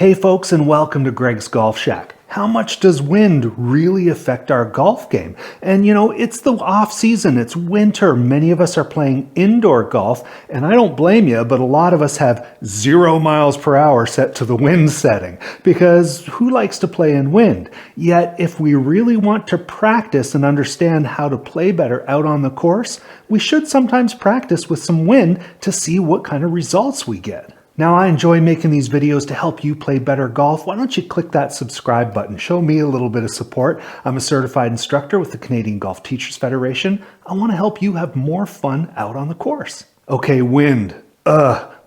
Hey folks, and welcome to Greg's Golf Shack. How much does wind really affect our golf game? And it's the off season, it's winter. Many of us are playing indoor golf, and I don't blame you, but a lot of us have 0 miles per hour set to the wind setting, because who likes to play in wind? Yet, if we really want to practice and understand how to play better out on the course, we should sometimes practice with some wind to see what kind of results we get. Now, I enjoy making these videos to help you play better golf. Why don't you click that subscribe button? Show me a little bit of support. I'm a certified instructor with the Canadian Golf Teachers Federation. I want to help you have more fun out on the course. Okay, wind.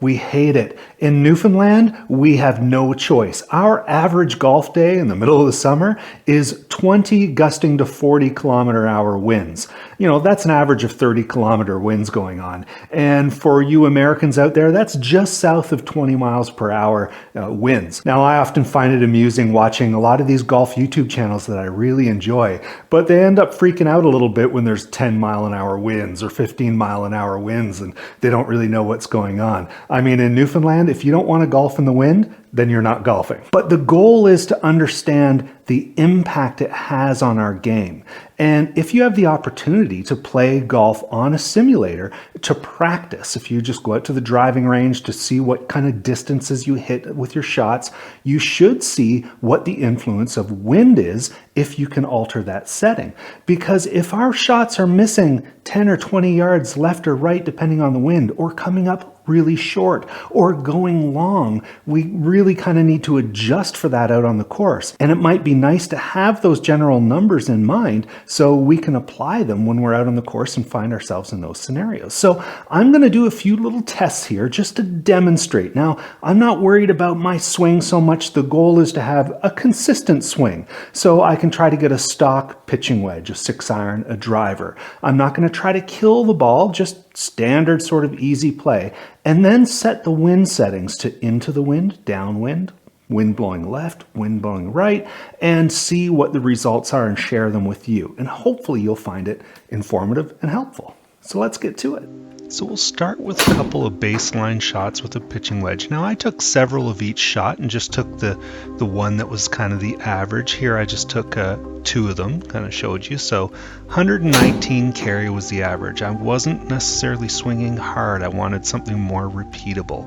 We hate it. In Newfoundland, we have no choice. Our average golf day in the middle of the summer is 20 gusting to 40 kilometer-hour winds. That's an average of 30 kilometer winds going on. And for you Americans out there, that's just south of 20 miles per hour winds. Now, I often find it amusing watching a lot of these golf YouTube channels that I really enjoy, but they end up freaking out a little bit when there's 10-mile-an-hour winds or 15-mile-an-hour winds, and they don't really know what's going on. I mean, in Newfoundland, if you don't want to golf in the wind, then you're not golfing. But the goal is to understand the impact it has on our game. And if you have the opportunity to play golf on a simulator, to practice, if you just go out to the driving range to see what kind of distances you hit with your shots, you should see what the influence of wind is if you can alter that setting. Because if our shots are missing 10 or 20 yards left or right, depending on the wind, or coming up really short or going long, we really kind of need to adjust for that out on the course. And it might be nice to have those general numbers in mind so we can apply them when we're out on the course and find ourselves in those scenarios. So I'm going to do a few little tests here just to demonstrate. Now, I'm not worried about my swing so much. The goal is to have a consistent swing. So I can try to get a stock pitching wedge, a 6-iron, a driver. I'm not going to try to kill the ball, just standard sort of easy play, and then set the wind settings to into the wind, downwind, wind blowing left, wind blowing right, and see what the results are and share them with you. And hopefully you'll find it informative and helpful. So let's get to it. So we'll start with a couple of baseline shots with a pitching wedge. Now, I took several of each shot and just took the one that was kind of the average. Here I just took 2 of them, kind of showed you. So 119 carry was the average. I wasn't necessarily swinging hard. I wanted something more repeatable.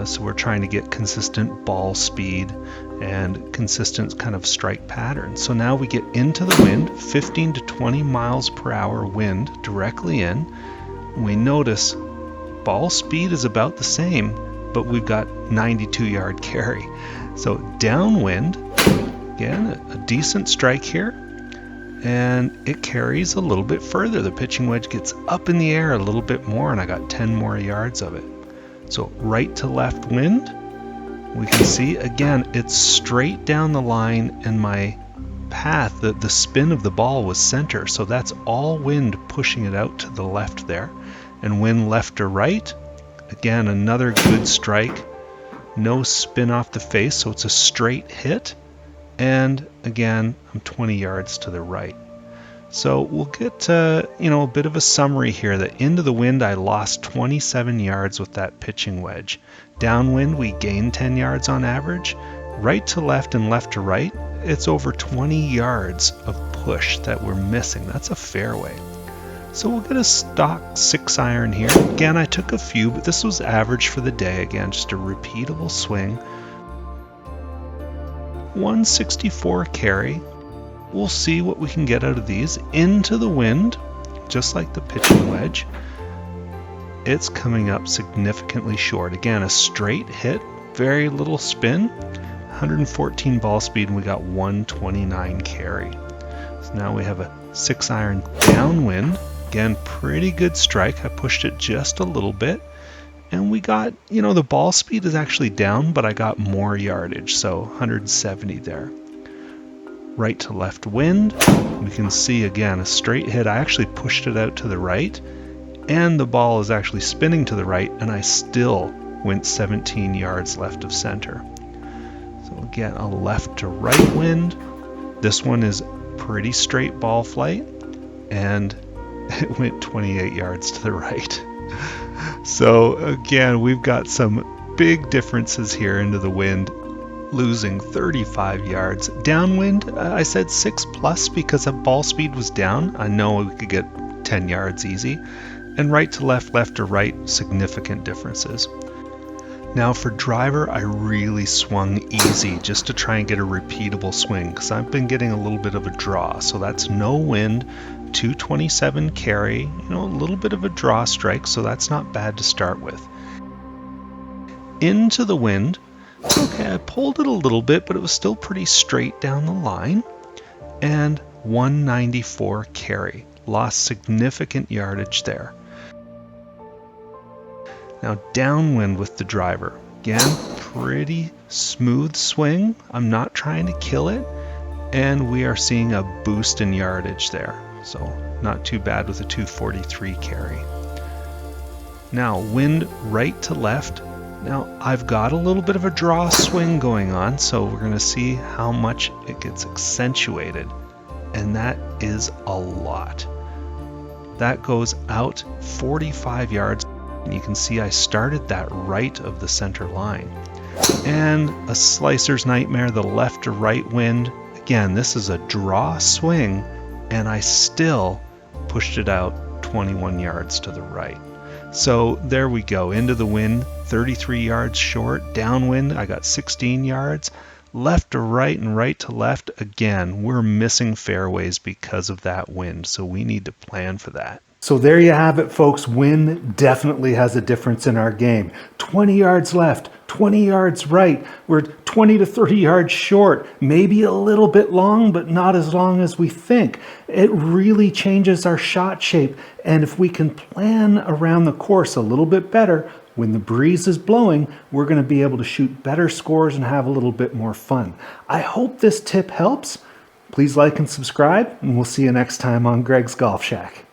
So we're trying to get consistent ball speed and consistent kind of strike pattern. So now we get into the wind, 15 to 20 miles per hour wind directly in. We notice ball speed is about the same, but we've got 92-yard carry. So downwind, again, a decent strike here, and it carries a little bit further. The pitching wedge gets up in the air a little bit more, and I got 10 more yards of it. So right to left wind, we can see, again, it's straight down the line, and my path, the spin of the ball was center, so that's all wind pushing it out to the left there. And wind left or right, again, another good strike, no spin off the face, so it's a straight hit. And again, I'm 20 yards to the right. So we'll get a bit of a summary here. That into the wind, I lost 27 yards with that pitching wedge. Downwind, we gained 10 yards on average. Right to left and left to right, it's over 20 yards of push that we're missing. That's a fairway. So we'll get a stock 6-iron here. Again, I took a few, but this was average for the day. Again, just a repeatable swing. 164 carry. We'll see what we can get out of these. Into the wind, just like the pitching wedge. It's coming up significantly short. Again, a straight hit, very little spin. 114 ball speed, and we got 129 carry. So now we have a 6-iron downwind. Again, pretty good strike. I pushed it just a little bit, and we got, the ball speed is actually down, but I got more yardage, so 170 there. Right to left wind, we can see again a straight hit. I actually pushed it out to the right, and the ball is actually spinning to the right, and I still went 17 yards left of center. So again, a left to right wind. This one is pretty straight ball flight, and it went 28 yards to the right. So again, we've got some big differences here into the wind. losing 35 yards. Downwind, I said 6 plus because the ball speed was down. I know we could get 10 yards easy. And right to left, left to right, significant differences. Now for driver, I really swung easy just to try and get a repeatable swing because I've been getting a little bit of a draw. So that's no wind, 227 carry, a little bit of a draw strike, so that's not bad to start with. Into the wind, okay, I pulled it a little bit, but it was still pretty straight down the line. And 194 carry, lost significant yardage there. Now downwind with the driver. Again, pretty smooth swing. I'm not trying to kill it. And we are seeing a boost in yardage there. So not too bad with a 243 carry. Now wind right to left. Now I've got a little bit of a draw swing going on, so we're going to see how much it gets accentuated. And that is a lot. That goes out 45 yards. And you can see I started that right of the center line. And a slicer's nightmare, the left to right wind. Again, this is a draw swing, and I still pushed it out 21 yards to the right. So there we go, into the wind, 33 yards short. Downwind, I got 16 yards. Left to right and right to left, again, we're missing fairways because of that wind, so we need to plan for that. So there you have it, folks. Wind definitely has a difference in our game. 20 yards left, 20 yards right. We're 20 to 30 yards short, maybe a little bit long, but not as long as we think. It really changes our shot shape. And if we can plan around the course a little bit better, when the breeze is blowing, we're going to be able to shoot better scores and have a little bit more fun. I hope this tip helps. Please like and subscribe, and we'll see you next time on Greg's Golf Shack.